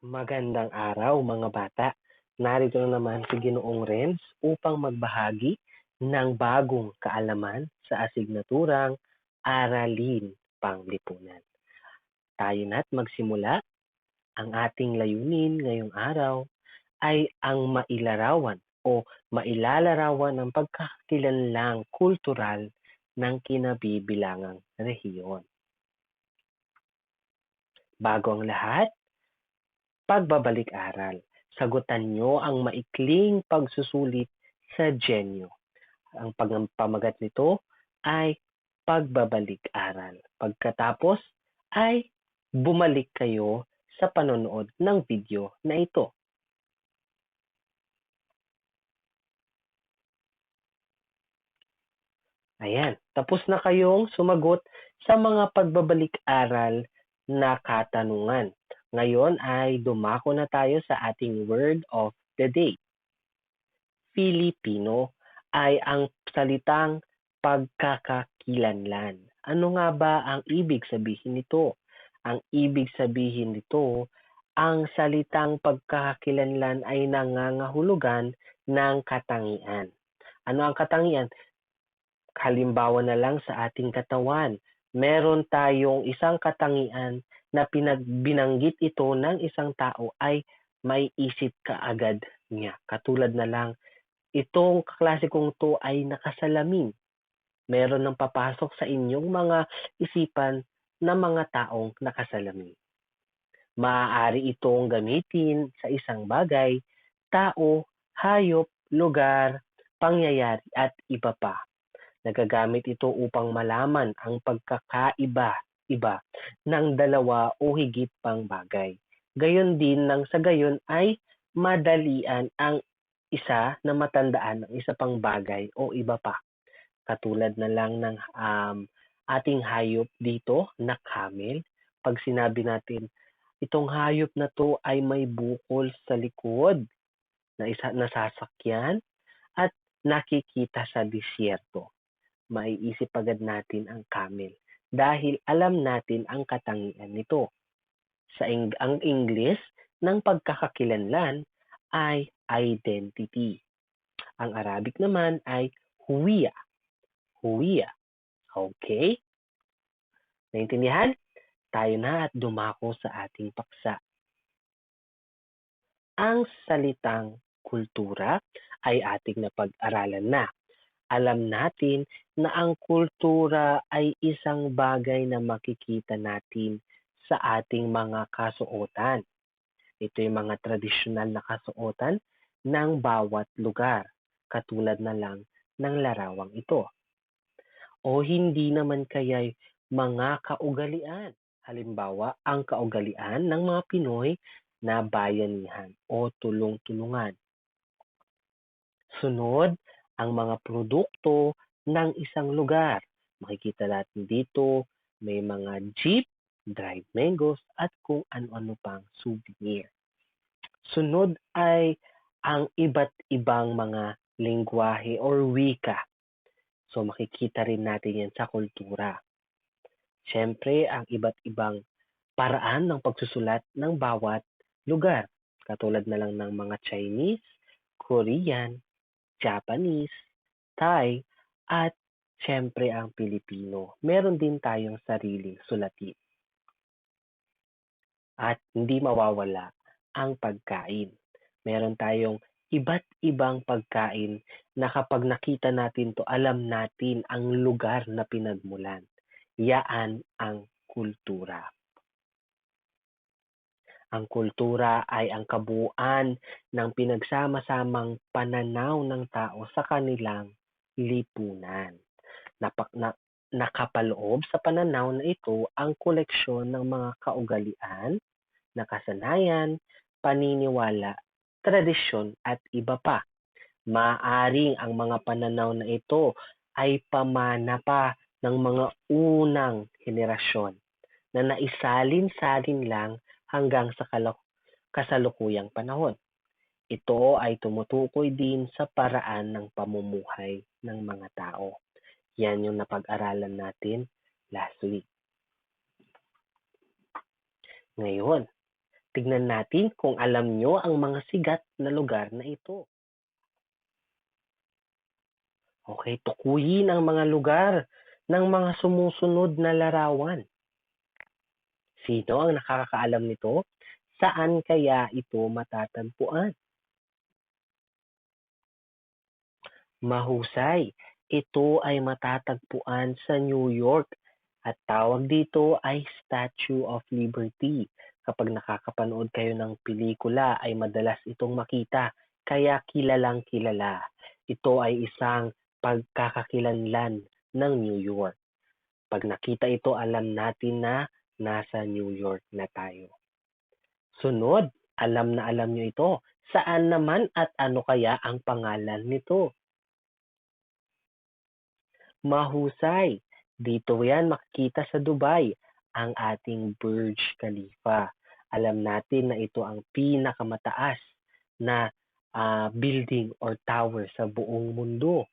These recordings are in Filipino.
Magandang araw mga bata. Narito na naman si Ginoong Renz upang magbahagi ng bagong kaalaman sa asignaturang Aralin Panglipunan. Tayo na't magsimula. Ang ating layunin ngayong araw ay ang mailarawan o mailalarawan ng pagkakakilanlang kultural ng kinabibilangang rehiyon. Bago ang lahat, pagbabalik-aral. Sagutan nyo ang maikling pagsusulit sa Genyo. Ang pamagat nito ay pagbabalik-aral. Pagkatapos ay bumalik kayo sa panonood ng video na ito. Ayan, tapos na kayong sumagot sa mga pagbabalik-aral na katanungan. Ngayon ay dumako na tayo sa ating word of the day. Filipino ay ang salitang pagkakakilanlan. Ano nga ba ang ibig sabihin nito? Ang ibig sabihin nito, ang salitang pagkakakilanlan ay nangangahulugan ng katangian. Ano ang katangian? Halimbawa na lang sa ating katawan, meron tayong isang katangian na binanggit ito ng isang tao ay may isip kaagad niya. Katulad na lang, itong kaklasikong to ay nakasalamin. Meron nang papasok sa inyong mga isipan na mga taong nakasalamin. Maaari itong gamitin sa isang bagay, tao, hayop, lugar, pangyayari at iba pa. Nagagamit ito upang malaman ang pagkakaiba-iba ng dalawa o higit pang bagay. Gayon din nang sa gayon ay madalian ang isa na matandaan ang isa pang bagay o iba pa. Katulad na lang ng ating hayop dito na camel. Pag sinabi natin, itong hayop na to ay may bukol sa likod na isa nasasakyan at nakikita sa disyerto. Maiisip agad natin ang camel dahil alam natin ang katangian nito. Ang English ng pagkakakilanlan ay identity. Ang Arabic naman ay huwiya. Huwiya. Okay? Naintindihan? Tayo na at dumako sa ating paksa. Ang salitang kultura ay ating napag-aralan na. Alam natin na ang kultura ay isang bagay na makikita natin sa ating mga kasuotan. Ito yung mga tradisyonal na kasuotan ng bawat lugar, katulad na lang ng larawang ito. O hindi naman kaya'y mga kaugalian. Halimbawa, ang kaugalian ng mga Pinoy na bayanihan o tulong-tulungan. Sunod, ang mga produkto ng isang lugar. Makikita natin dito, may mga jeep, dried mangoes, at kung ano-ano pang souvenir. Sunod ay ang iba't ibang mga lengguwahe or wika. So makikita rin natin yan sa kultura. Siyempre, ang iba't ibang paraan ng pagsusulat ng bawat lugar. Katulad na lang ng mga Chinese, Korean, Japanese, Thai, at siyempre ang Pilipino. Meron din tayong sariling sulatin. At hindi mawawala ang pagkain. Meron tayong iba't ibang pagkain na kapag nakita natin to, alam natin ang lugar na pinagmulan. Yaan ang kultura. Ang kultura ay ang kabuuan ng pinagsama-samang pananaw ng tao sa kanilang lipunan. Nakapaloob sa pananaw na ito ang koleksyon ng mga kaugalian, nakasanayan, paniniwala, tradisyon at iba pa. Maaring ang mga pananaw na ito ay pamana pa ng mga unang henerasyon na naisalin-salin lang hanggang sa kasalukuyang panahon. Ito ay tumutukoy din sa paraan ng pamumuhay ng mga tao. Yan yung napag-aralan natin last week. Ngayon, Tignan natin kung alam nyo ang mga sigat na lugar na ito. Okay, tukuyin ang mga lugar ng mga sumusunod na larawan. Sino ang nakakaalam nito? Saan kaya ito matatagpuan? Mahusay. Ito ay matatagpuan sa New York at tawag dito ay Statue of Liberty. Kapag nakakapanood kayo ng pelikula ay madalas itong makita, kaya kilalang kilala. Ito ay isang pagkakakilanlan ng New York. Pag nakita ito, alam natin na nasa New York na tayo. Sunod, alam na alam nyo ito. Saan naman at ano kaya ang pangalan nito? Mahusay. Dito yan makikita sa Dubai, ang ating Burj Khalifa. Alam natin na ito ang pinakamataas na building or tower sa buong mundo.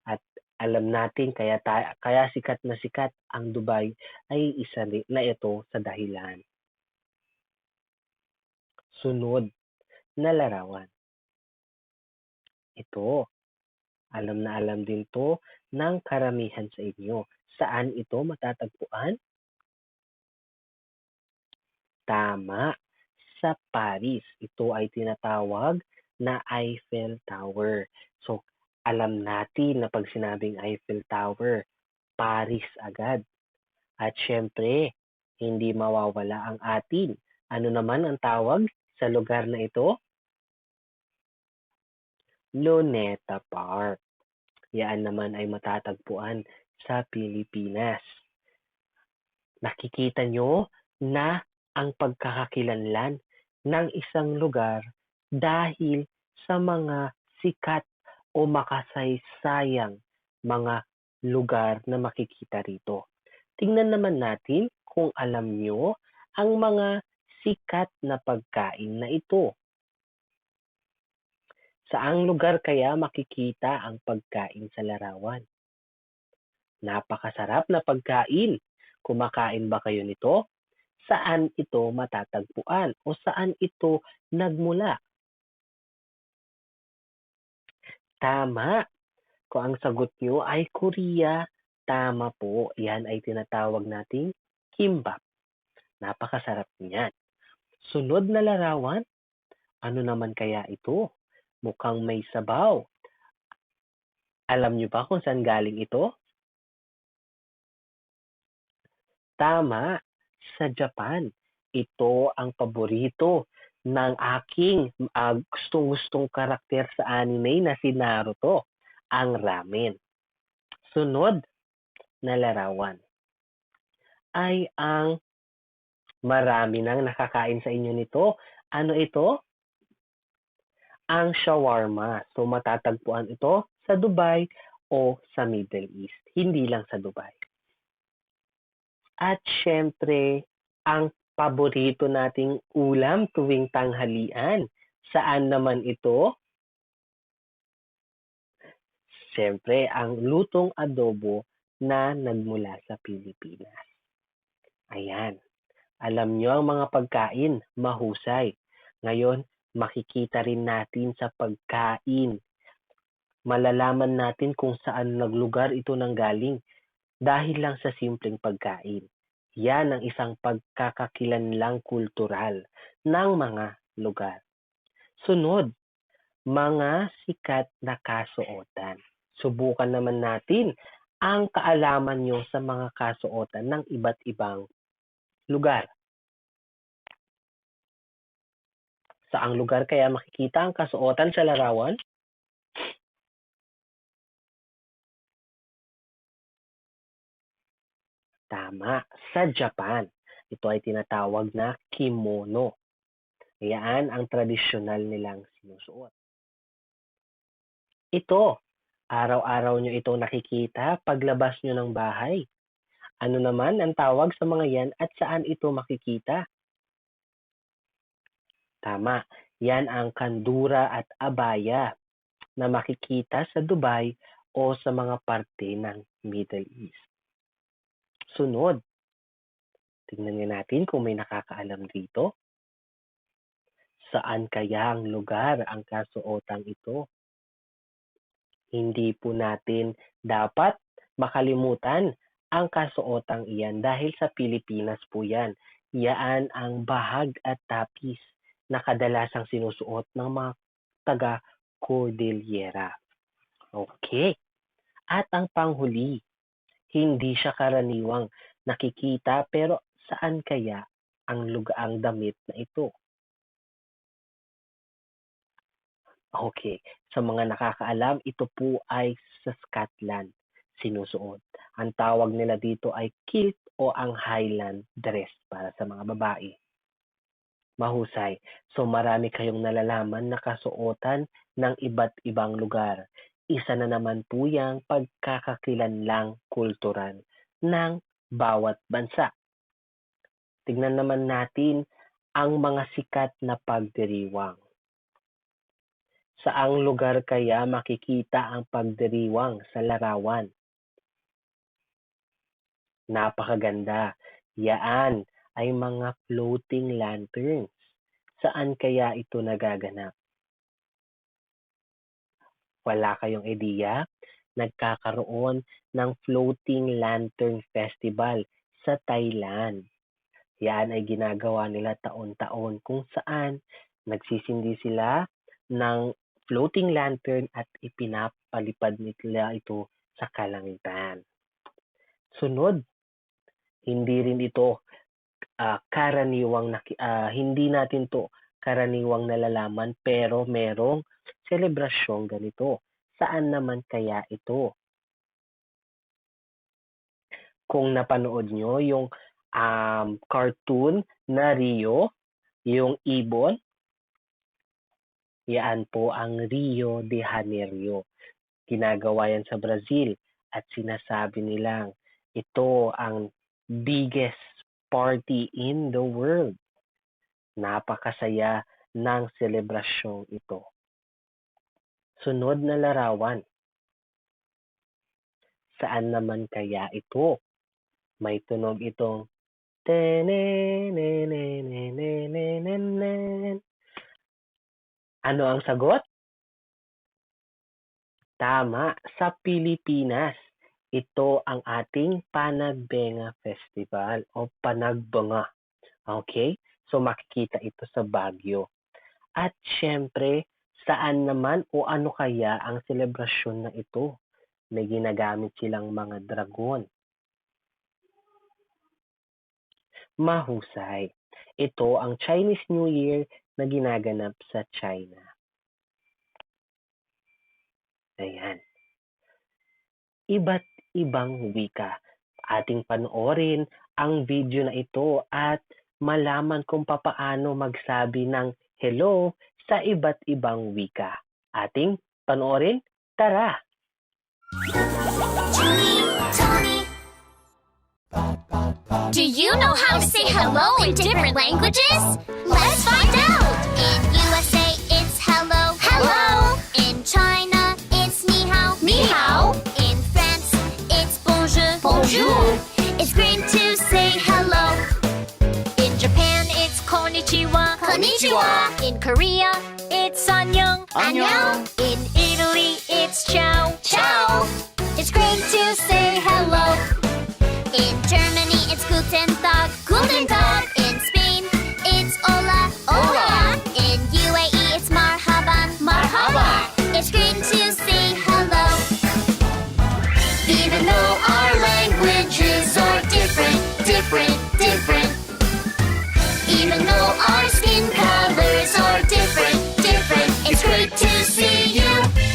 At alam natin kaya sikat na sikat ang Dubai ay isa na ito sa dahilan. Sunod na larawan. Ito, alam na alam din to ng karamihan sa inyo. Saan ito matatagpuan? Tama, sa Paris. Ito ay tinatawag na Eiffel Tower. So, alam natin na pag sinabing Eiffel Tower, Paris agad. At syempre, hindi mawawala ang atin. Ano naman ang tawag sa lugar na ito? Luneta Park. Yan naman ay matatagpuan sa Pilipinas. Nakikita nyo na ang pagkakakilanlan ng isang lugar dahil sa mga sikat o makasaysayang mga lugar na makikita rito. Tingnan naman natin kung alam nyo ang mga sikat na pagkain na ito. Saang lugar kaya makikita ang pagkain sa larawan? Napakasarap na pagkain. Kumakain ba kayo nito? Saan ito matatagpuan o saan ito nagmula? Tama. Kung ang sagot nyo ay Korea, tama po. Yan ay tinatawag nating kimbap. Napakasarap niyan. Sunod na larawan, ano naman kaya ito? Mukhang may sabaw. Alam nyo ba kung saan galing ito? Tama, sa Japan. Ito ang paborito ng aking gustong-gustong karakter sa anime na si Naruto, ang ramen. Sunod na larawan ay ang marami nang nakakain sa inyo nito. Ano ito? Ang shawarma. So matatagpuan ito sa Dubai o sa Middle East. Hindi lang sa Dubai. At syempre, ang paborito nating ulam tuwing tanghalian. Saan naman ito? Syempre, ang lutong adobo na nagmula sa Pilipinas. Ayan. Alam nyo ang mga pagkain, mahusay. Ngayon, makikita rin natin sa pagkain. Malalaman natin kung saan naglugar ito nanggaling dahil lang sa simpleng pagkain. Yan ang isang pagkakakilanlang kultural ng mga lugar. Sunod, mga sikat na kasuotan. Subukan naman natin ang kaalaman nyo sa mga kasuotan ng iba't ibang lugar. Saang lugar kaya makikita ang kasuotan sa larawan? Tama, sa Japan. Ito ay tinatawag na kimono. Yan ang tradisyonal nilang sinusuot. Ito, araw-araw nyo itong nakikita paglabas nyo ng bahay. Ano naman ang tawag sa mga yan at saan ito makikita? Tama, yan ang kandura at abaya na makikita sa Dubai o sa mga parte ng Middle East. Sunod, tingnan nga natin kung may nakakaalam dito. Saan kaya ang lugar ang kasuotang ito? Hindi po natin dapat makalimutan ang kasuotang iyan dahil sa Pilipinas po yan. Yaan ang bahag at tapis na kadalasang sinusuot ng mga taga-Cordillera. Okay. At ang panghuli, hindi siya karaniwang nakikita pero saan kaya ang ang damit na ito? Okay. Sa mga nakakaalam, ito po ay sa Scotland sinusuot. Ang tawag nila dito ay kilt o ang Highland dress para sa mga babae. Mahusay. So marami kayong nalalaman na kasuotan ng iba't ibang lugar. Isa na naman po yang pagkakakilanlang kultural ng bawat bansa. Tignan naman natin ang mga sikat na pagdiriwang. Saang lugar kaya makikita ang pagdiriwang sa larawan? Napakaganda. Yaan ay mga floating lanterns. Saan kaya ito nagaganap? Wala kayong ideya? Nagkakaroon ng Floating Lantern Festival sa Thailand. Yan ay ginagawa nila taon-taon kung saan nagsisindi sila ng floating lantern at ipinapalipad nila ito sa kalangitan. Sunod, hindi rin ito hindi natin to karaniwang nalalaman pero merong selebrasyong ganito. Saan naman kaya ito? Kung napanood nyo yung cartoon na Rio, yung ibon, yan po ang Rio de Janeiro. Ginagawa yan sa Brazil at sinasabi nilang ito ang biggest party in the world. Napakasaya ng selebrasyong ito. Sunod na larawan. Saan naman kaya ito? May tunog itong ano ang sagot? Tama, sa Pilipinas. Ito ang ating Panagbenga Festival o Panagbanga. Okay? So makikita ito sa Baguio. At syempre, saan naman o ano kaya ang selebrasyon na ito? May ginagamit silang mga dragon. Mahusay. Ito ang Chinese New Year na ginaganap sa China. Ayan. Iba't ibang wika. Ating panoorin ang video na ito at malaman kung papaano magsabi ng hello sa iba't ibang wika. Ating panoorin? Tara! Do you know how to say hello in different languages? Let's find out! In USA, it's hello, hello. In China, it's ni hao, ni hao. In France, it's bonjour, bonjour. It's great to say hello. In Japan, it's konnichiwa, konnichiwa. In Korea, it's annyeong, annyeong. In Italy, it's ciao, ciao. It's great to say hello. In Germany, it's Guten Tag, Guten Tag. In Spain, it's Hola, Hola. In UAE, it's Marhaban, Marhaba. It's great to say hello. Even though our languages are different, different, different. Even though our skin colors are different, different. It's great to see you.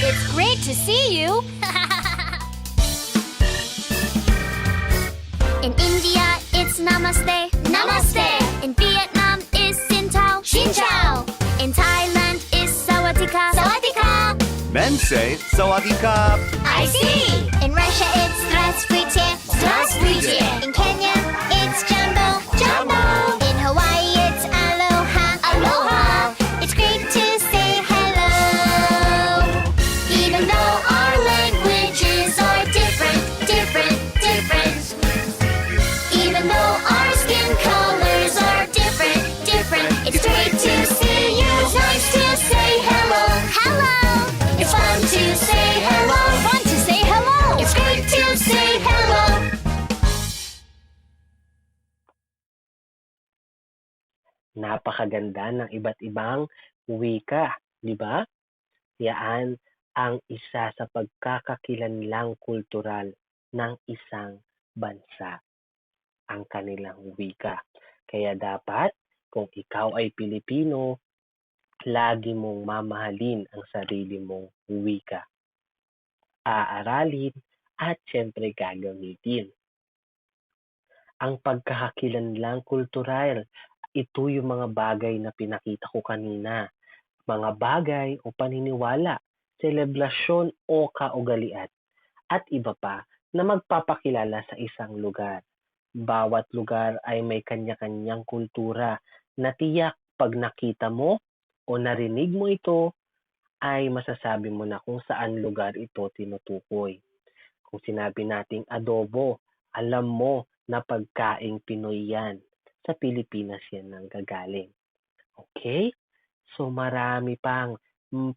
It's great to see you. In India, it's Namaste, Namaste. In Vietnam, it's Xin Tao, Xin Chao. In Thailand, it's Sawadika, Sawadika. Men say Sawadee Krap. I see. In Russia, it's Здравствуйте, Здравствуйте. In Kenya, it's Jambo, Jambo. In Hawaii, it's Aloha, Aloha. It's great to say hello. Even though our languages are different, different, different. Even though our skin colors are different, different. It's great to see you. Napakaganda ng iba't ibang wika, di ba? Yan ang isa sa pagkakakilanlang kultural ng isang bansa, ang kanilang wika. Kaya dapat, kung ikaw ay Pilipino, lagi mong mamahalin ang sarili mong wika. Aaralin at siyempre gagamitin. Ang pagkakakilanlang kultural, ito yung mga bagay na pinakita ko kanina. Mga bagay o paniniwala, selebrasyon o kaugalian, at iba pa na magpapakilala sa isang lugar. Bawat lugar ay may kanya-kanyang kultura na tiyak pag nakita mo o narinig mo ito ay masasabi mo na kung saan lugar ito tinutukoy. Kung sinabi nating adobo, alam mo na pagkaing Pinoy yan. Sa Pilipinas yan nanggagaling. Okay? So marami pang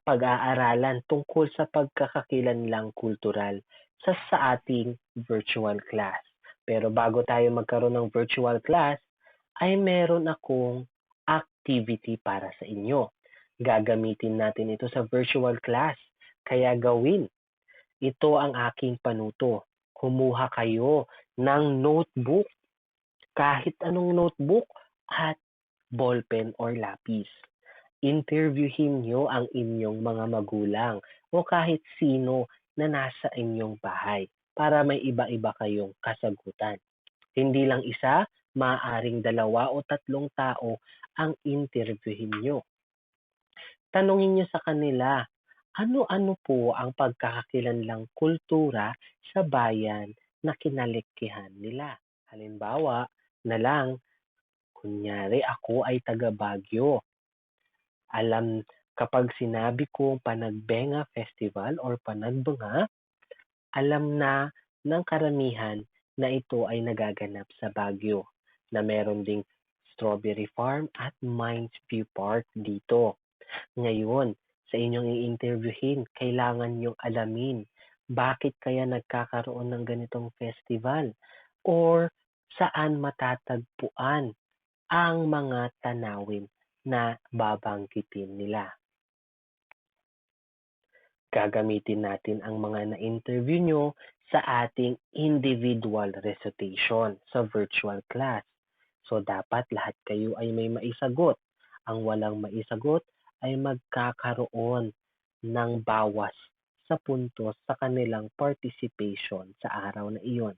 pag-aaralan tungkol sa pagkakakilanlang kultural sa ating virtual class. Pero bago tayo magkaroon ng virtual class, ay meron akong activity para sa inyo. Gagamitin natin ito sa virtual class. Kaya gawin. Ito ang aking panuto. Kumuha kayo ng notebook, kahit anong notebook at ballpen or lapis. Interviewin nyo ang inyong mga magulang o kahit sino na nasa inyong bahay para may iba-iba kayong kasagutan. Hindi lang isa, maaaring 2 o 3 tao ang interviewin nyo. Tanungin nyo sa kanila, ano-ano po ang pagkakakilanlang kultura sa bayan na kinalikihan nila? Halimbawa na lang, kunyari ako ay taga Baguio. Kapag sinabi ko Panagbenga Festival or Panagbanga, alam na ng karamihan na ito ay nagaganap sa Baguio, na meron ding Strawberry Farm at Mines View Park dito. Ngayon, sa inyong i-interviewin, kailangan niyong alamin bakit kaya nagkakaroon ng ganitong festival or saan matatagpuan ang mga tanawin na babanggitin nila. Gagamitin natin ang mga na-interview nyo sa ating individual recitation sa virtual class. So, dapat lahat kayo ay may maisagot. Ang walang maisagot ay magkakaroon ng bawas sa puntos sa kanilang participation sa araw na iyon.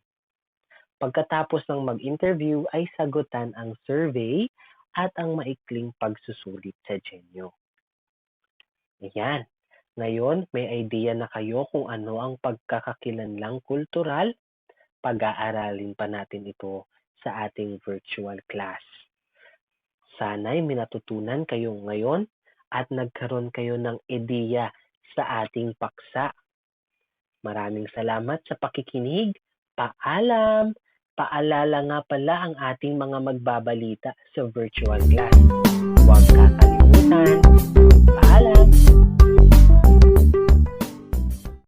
Pagkatapos ng mag-interview ay sagutan ang survey at ang maikling pagsusulit sa Genyo. Ayan. Ngayon, may idea na kayo kung ano ang pagkakakilanlang kultural? Pag-aaralin pa natin ito sa ating virtual class. Sana'y minatutunan kayo ngayon at nagkaroon kayo ng ideya sa ating paksa. Maraming salamat sa pakikinig. Paalam! Paalala nga pala ang ating mga magbabalita sa virtual class. Huwag kakalimutan,